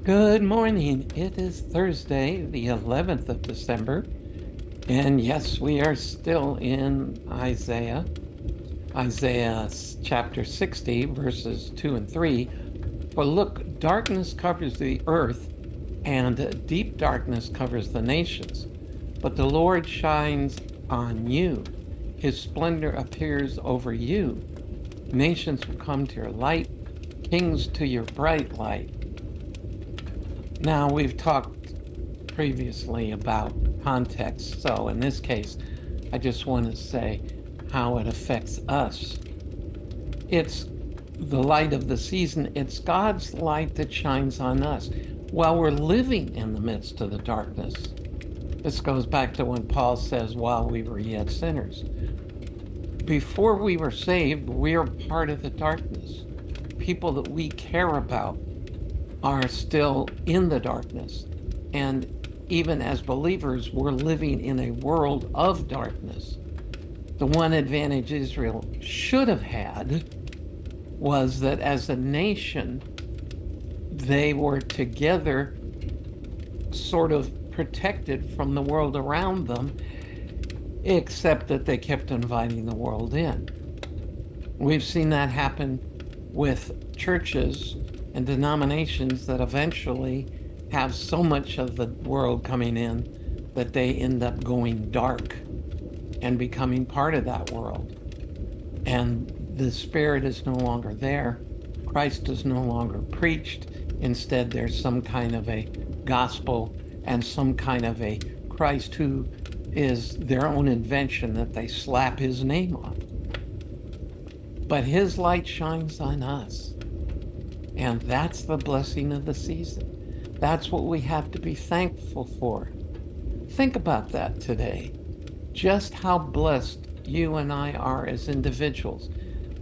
Good morning. It is Thursday, the 11th of December. And yes, we are still in Isaiah chapter 60, verses 2 and 3. For look, darkness covers the earth, and deep darkness covers the nations. But the Lord shines on you. His splendor appears over you. Nations will come to your light, kings to your bright light. Now, we've talked previously about context, so in this case, I just want to say how it affects us. It's the light of the season. It's God's light that shines on us while we're living in the midst of the darkness. This goes back to when Paul says, while we were yet sinners. Before we were saved, we're part of the darkness. People that we care about are still in the darkness. And even as believers, we're living in a world of darkness. The one advantage Israel should have had was that as a nation, they were together, sort of protected from the world around them, except that they kept inviting the world in. We've seen that happen with churches and denominations that eventually have so much of the world coming in that they end up going dark and becoming part of that world. And the Spirit is no longer there. Christ is no longer preached. Instead, there's some kind of a gospel and some kind of a Christ who is their own invention that they slap his name on. But his light shines on us. And that's the blessing of the season. That's what we have to be thankful for. Think about that today. Just how blessed you and I are as individuals.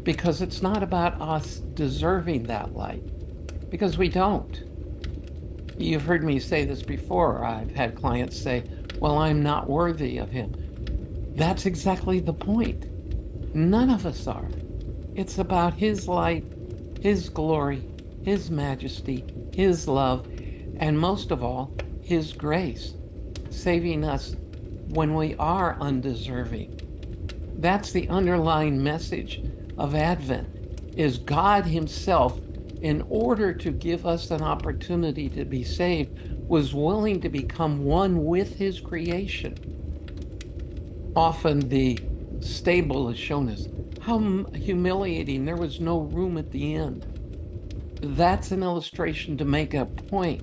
Because it's not about us deserving that light. Because we don't. You've heard me say this before. I've had clients say, well, I'm not worthy of him. That's exactly the point. None of us are. It's about his light, his glory, his majesty, his love, and most of all, his grace, saving us when we are undeserving. That's the underlying message of Advent, is God himself, in order to give us an opportunity to be saved, was willing to become one with his creation. Often the stable has shown us how humiliating. There was no room at the end. That's an illustration to make a point.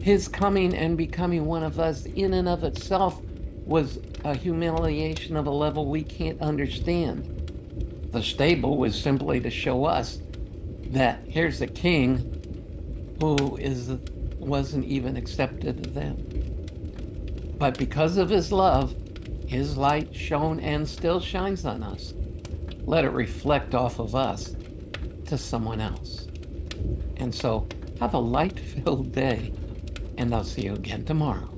His coming and becoming one of us in and of itself was a humiliation of a level we can't understand. The stable was simply to show us that here's a king who wasn't even accepted of them. But because of his love, his light shone and still shines on us. Let it reflect off of us to someone else. And so have a light-filled day, and I'll see you again tomorrow.